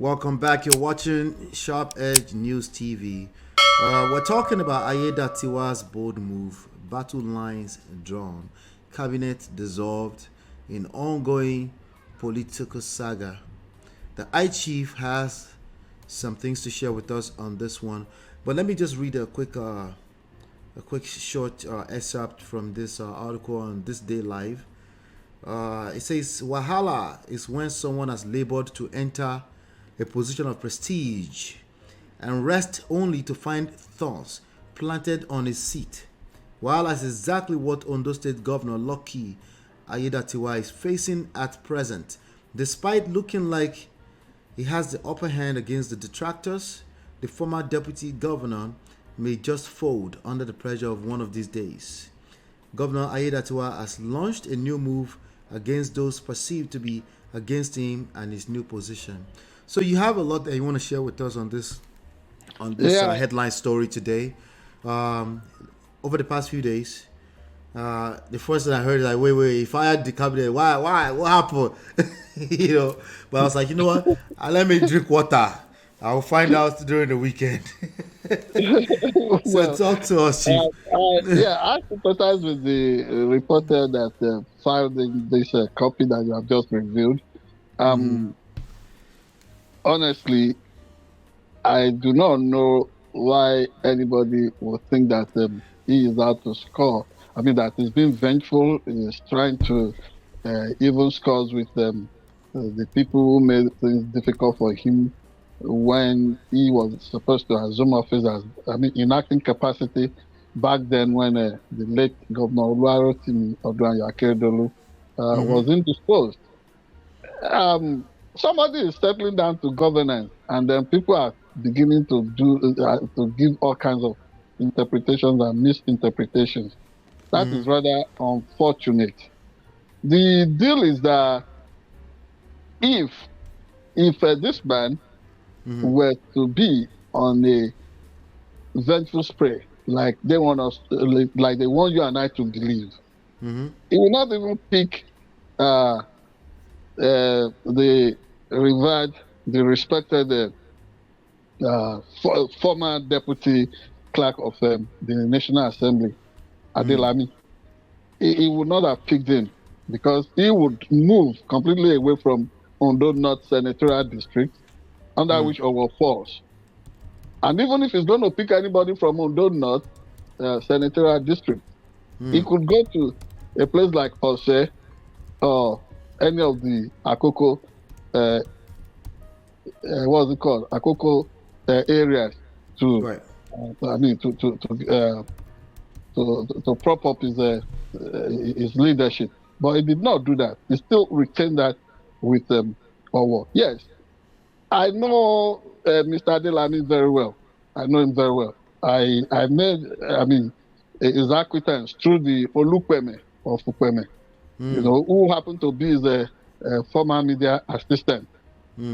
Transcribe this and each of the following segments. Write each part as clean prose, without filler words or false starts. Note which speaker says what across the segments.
Speaker 1: Welcome back. You're watching Sharp Edge News TV. We're talking about Aiyedatiwa'S bold move, battle lines drawn, cabinet dissolved, in ongoing political saga. The I Chief has some things to share with us on this one, but let me just read a quick short excerpt from this article on This Day Live. It says Wahala is when someone has labored to enter a position of prestige and rest only to find thorns planted on his seat. Wahala is exactly what Ondo State Governor Lucky Aiyedatiwa is facing at present. Despite looking like he has the upper hand against the detractors, the former deputy governor may just fold under the pressure of one of these days. Governor Aiyedatiwa has launched a new move against those perceived to be against him and his new position. So you have a lot that you want to share with us on this
Speaker 2: Yeah,
Speaker 1: headline story today. Um, Over the past few days, the first thing I heard is like, wait, he fired the cabinet. Why, what happened? you know. But I was like, you know what? Let me drink water. I'll find out during the weekend. So
Speaker 2: well,
Speaker 1: talk to us, Chief.
Speaker 2: yeah, I sympathize with the reporter that filed this copy that you have just reviewed. Um, Honestly, I do not know why anybody would think that he is out to score. I mean, that he's being vengeful, is trying to even scores with the people who made things difficult for him when he was supposed to assume office as, I mean, in acting capacity back then when the late Governor Oluwarotimi Oduayo-Akeredolu was indisposed. Somebody is settling down to governance, and then people are beginning to give all kinds of interpretations and misinterpretations. That is rather unfortunate. The deal is that if this man were to be on a vengeful spray, like they want us, like they want you and I to believe, he will not even pick uh, the revered, the respected former deputy clerk of the National Assembly, Adelami. He would not have picked him because he would move completely away from Ondo North Senatorial District, under which Owo falls. And even if he's going to pick anybody from Ondo North Senatorial District, he could go to a place like Ose or any of the Akoko, what's it called, Akoko areas to,
Speaker 1: Right.
Speaker 2: I mean, to prop up his leadership. But he did not do that. He still retained that with Owo. Yes, I know Mr. Adelani very well. I know him very well. I made, I mean, his acquaintance through the Olukweme of Ukweme, who happened to be his former media assistant.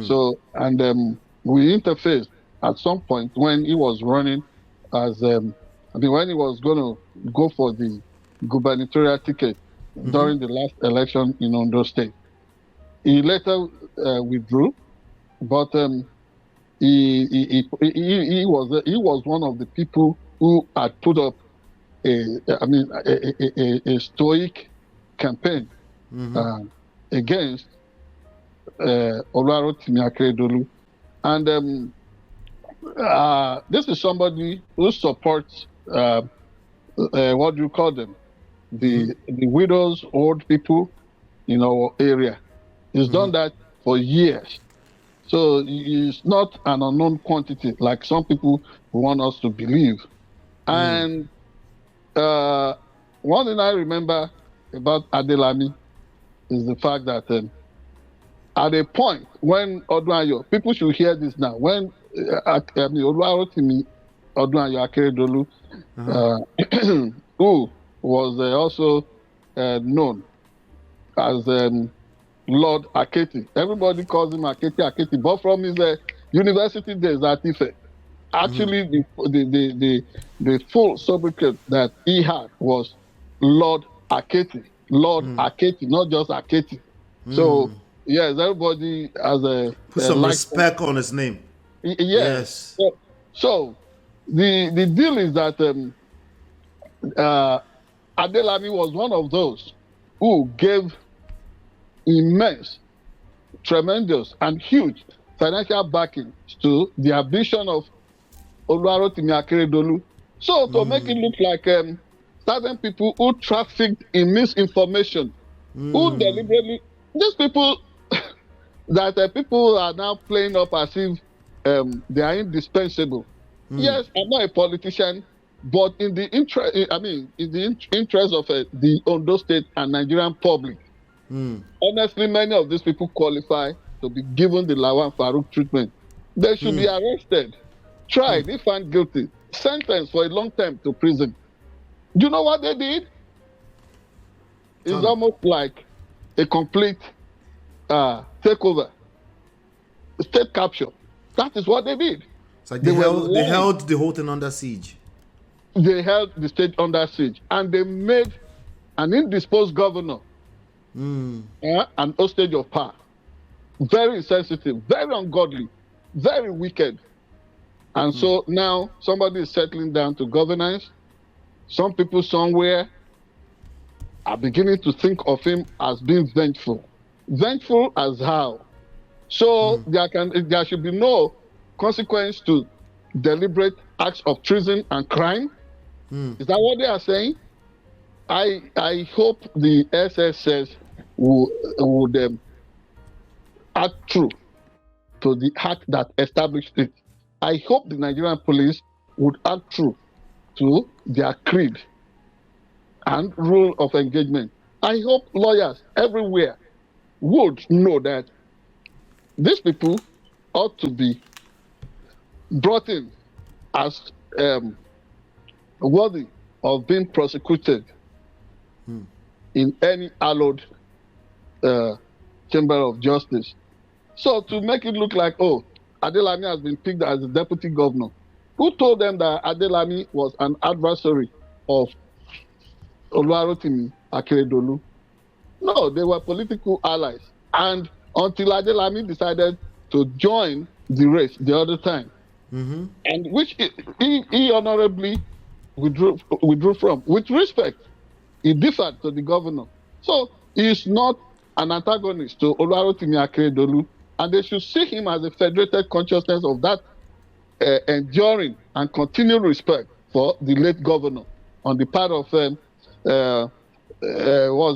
Speaker 2: So, and we interfaced at some point when he was running as, when he was going to go for the gubernatorial ticket during the last election in Ondo State. He later withdrew, but he was one of the people who had put up a stoic campaign against Oluwarotimi Akeredolu, and this is somebody who supports what do you call them, the widows, old people in our area. He's done that for years. So it's not an unknown quantity like some people want us to believe. And one thing I remember about Adelami is the fact that at a point when Odunayo, people should hear this now, when Oluwarotimi Odunayo Akeredolu, who was also known as Lord Aketi. Everybody calls him Aketi, but from his university days at Ife, actually the full sobriquet that he had was Lord Aketi. Lord Aketi, not just Aketi. So Yes, everybody has
Speaker 1: Put
Speaker 2: a
Speaker 1: some
Speaker 2: like.
Speaker 1: respect on his name.
Speaker 2: Yes.
Speaker 1: Yes.
Speaker 2: So the deal is that Adelami was one of those who gave immense, tremendous, and huge financial backing to the ambition of Oluwarotimi Akeredolu. So to make it look like certain people who trafficked in misinformation, who deliberately, these people that people are now playing up as if they are indispensable. Yes, I'm not a politician, but in the interest, in the interest of the Ondo State and Nigerian public, honestly, many of these people qualify to be given the Lawan Farouk treatment. They should be arrested, tried, if found guilty, sentenced for a long time to prison. Do you know what they did? It's almost like a complete takeover, state capture. That is what they did.
Speaker 1: It's like they held the whole thing under siege.
Speaker 2: They held the state under siege, and they made an indisposed governor an hostage of power. Very insensitive, very ungodly, very wicked. And so now somebody is settling down to governance. Some people somewhere are beginning to think of him as being vengeful. Vengeful as how? So there should be no consequence to deliberate acts of treason and crime. Is that what they are saying? I hope the SSS would act true to the act that established it. I hope the Nigerian police would act true to their creed and rule of engagement. I hope lawyers everywhere would know that these people ought to be brought in as worthy of being prosecuted in any hallowed chamber of justice. So to make it look like, oh, Adelami has been picked as the deputy governor. Who told them that Adelami was an adversary of Oluwarotimi Akeredolu? No, they were political allies. And until Adelami decided to join the race the other time, and which he honorably withdrew from, with respect, he differed to the governor. So he is not an antagonist to Oluwarotimi Akeredolu, and they should see him as a federated consciousness of that enduring and continued respect for the late governor on the part of what's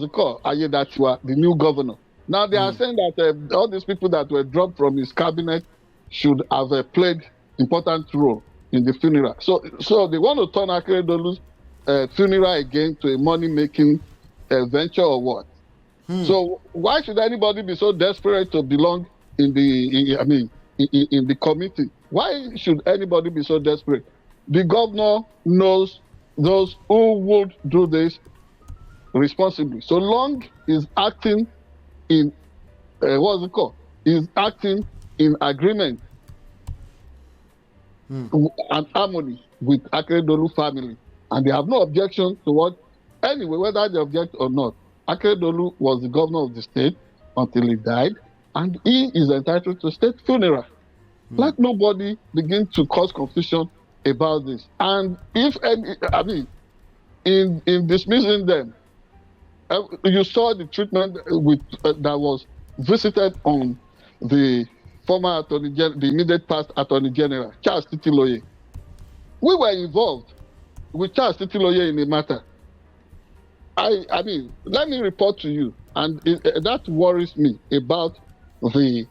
Speaker 2: it called, Aiyedatiwa, the new governor. Now they are saying that all these people that were dropped from his cabinet should have played important role in the funeral. So they want to turn Akeredolu's funeral again to a money-making venture or what? So why should anybody be so desperate to belong in the committee? Why should anybody be so desperate? The governor knows those who would do this responsibly. So long is acting in is acting in agreement and harmony with Akeredolu family, and they have no objection to what anyway, whether they object or not. Akeredolu was the governor of the state until he died, and he is entitled to state funeral. Let nobody begin to cause confusion about this. And if any, in dismissing them, you saw the treatment with that was visited on the former attorney general, the immediate past attorney general, Charles Titiloye. We were involved with Charles Titiloye in the matter. I mean, let me report to you, and that worries me about the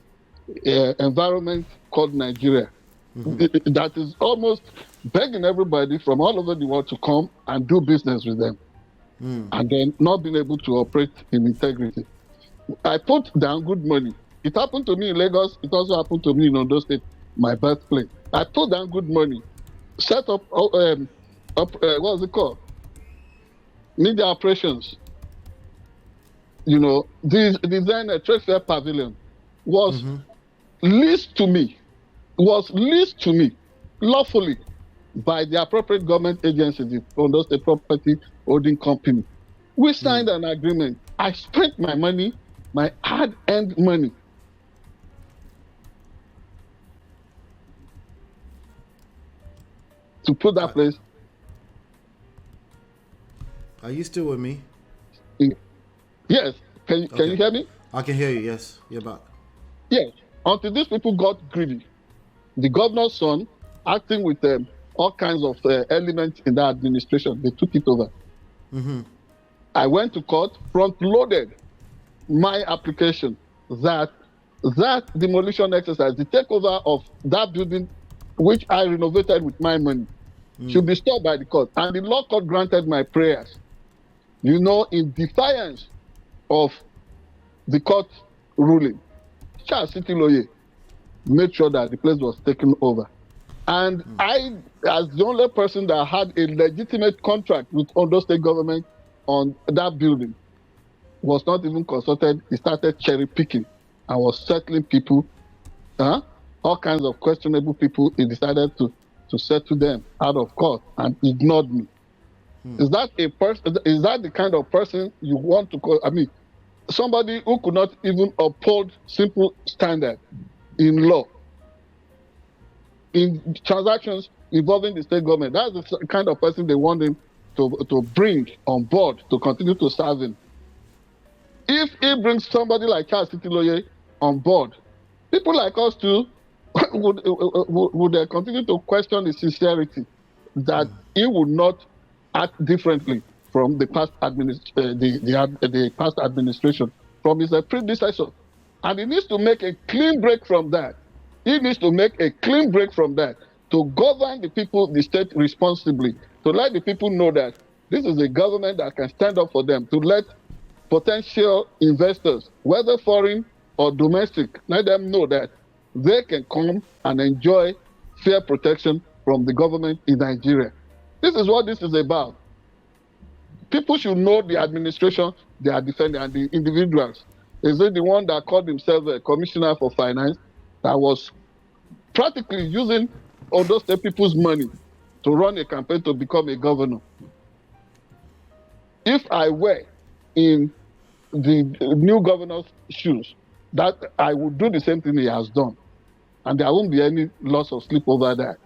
Speaker 2: environment called Nigeria. That is almost begging everybody from all over the world to come and do business with them, and then not being able to operate in integrity. I put down good money. It happened to me in Lagos. It also happened to me in Ondo State, my birthplace. I put down good money, set up what's it called? Media operations. You know, design a trade fair pavilion was leased to me lawfully by the appropriate government agency, the Ondo State Property Holding Company. We signed an agreement. I spent my money my hard-earned money to put that place.
Speaker 1: Are you still with me?
Speaker 2: Yes. Can you hear me?
Speaker 1: I can hear you. Yes, you're back.
Speaker 2: Yes. Until these people got greedy, the governor's son, acting with all kinds of elements in the administration, they took it over.
Speaker 1: Mm-hmm.
Speaker 2: I went to court, front-loaded my application that demolition exercise, the takeover of that building, which I renovated with my money, should be stopped by the court. And the law court granted my prayers, in defiance of the court ruling. Charles City Lawyer made sure that the place was taken over. And I, as the only person that had a legitimate contract with Ondo State government on that building, was not even consulted. He started cherry picking and was settling people, all kinds of questionable people. He decided to settle them out of court and ignored me. Is that a person? Is that the kind of person you want to call? I mean, somebody who could not even uphold simple standard in law, in transactions involving the state government. That's the kind of person they want him to bring on board to continue to serve him. If he brings somebody like Charles City Lawyer on board, people like us too would continue to question the sincerity that he would not act differently from the past the past administration, from his predecessor. And he needs to make a clean break from that. He needs to make a clean break from that to govern the people, the state responsibly, to let the people know that this is a government that can stand up for them, to let potential investors, whether foreign or domestic, let them know that they can come and enjoy fair protection from the government in Nigeria. This is what this is about. People should know the administration they are defending and the individuals. Is it the one that called himself a commissioner for finance that was practically using all those people's money to run a campaign to become a governor? If I were in the new governor's shoes, that I would do the same thing he has done. And there won't be any loss of sleep over that.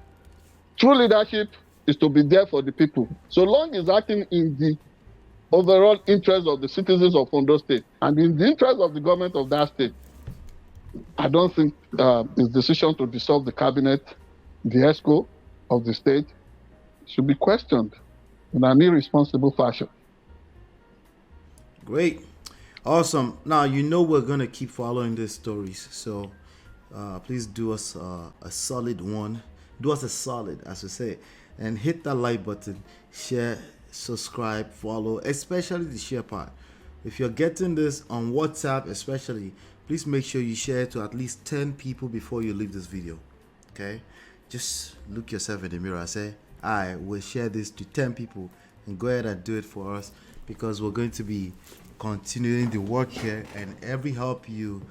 Speaker 2: True leadership is to be there for the people. So long as acting in the overall interest of the citizens of Ondo State and in the interest of the government of that state, I don't think his decision to dissolve the cabinet, the ESCO of the state, should be questioned in an irresponsible fashion.
Speaker 1: Great. Awesome. Now, we're going to keep following these stories. So please do us a solid one. Do us a solid, as we say. And hit that like button. Share, subscribe, follow, especially the share part. If you're getting this on WhatsApp especially, please make sure you share it to at least 10 people before you leave this video. Okay? Just look yourself in the mirror and say, I will share this to 10 people, and go ahead and do it for us, because we're going to be continuing the work here, and every help you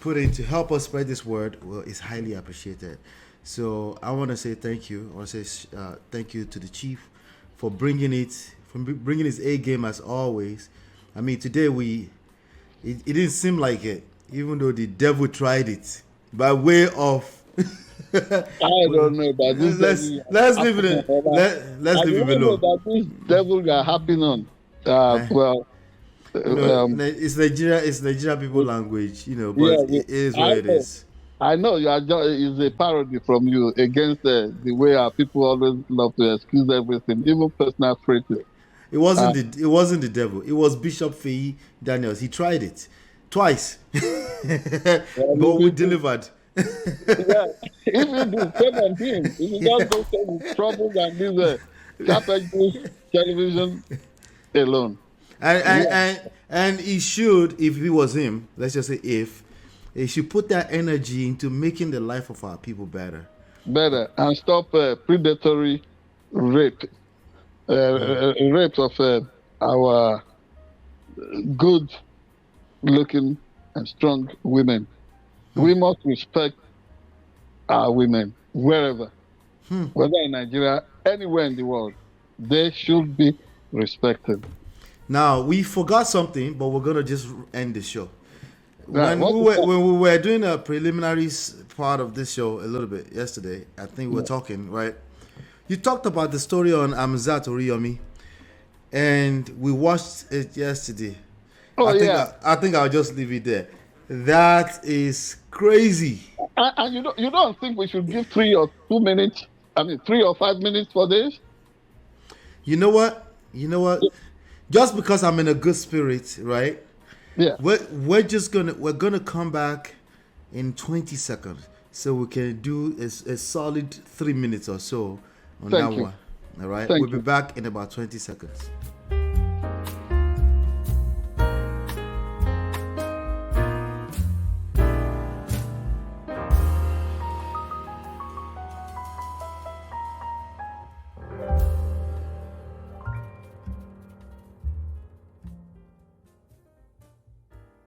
Speaker 1: put in to help us spread this word is highly appreciated. So I want to say thank you. I want to say thank you to the chief for bringing his A game as always. I mean, today it didn't seem like it, even though the devil tried it by way of
Speaker 2: I don't know, but this
Speaker 1: let's leave it let's leave it alone.
Speaker 2: That this devil are happening on.
Speaker 1: It's Nigeria people language, but it is what it is.
Speaker 2: I know it's a parody from you against the way our people always love to excuse everything, even personal phrases.
Speaker 1: It wasn't the devil. It was Bishop Faye Daniels. He tried it twice, but we delivered.
Speaker 2: Yeah, if you do, come on him. If you just don't stay with troubles and this SharpEdgeNews television alone.
Speaker 1: And he should, if he was him, let's just say he should put that energy into making the life of our people better,
Speaker 2: and stop predatory rape of our good looking and strong women. We must respect our women wherever, whether in Nigeria, anywhere in the world. They should be respected.
Speaker 1: Now, we forgot something, but we're going to just end the show.
Speaker 2: Yeah,
Speaker 1: when we were doing a part of this show a little bit yesterday, I think we were talking, right? You talked about the story on Amzat Oriyomi, and we watched it yesterday.
Speaker 2: Oh, yeah.
Speaker 1: I think I'll just leave it there. That is crazy.
Speaker 2: And you don't think we should give 3 or 2 minutes? I mean, 3 or 5 minutes for this?
Speaker 1: You know what? Just because I'm in a good spirit, right?
Speaker 2: Yeah.
Speaker 1: We're gonna come back in 20 seconds, so we can do a solid 3 minutes or so on
Speaker 2: Thank
Speaker 1: that
Speaker 2: you.
Speaker 1: one. All right,
Speaker 2: Thank
Speaker 1: we'll be
Speaker 2: you.
Speaker 1: back in about 20 seconds.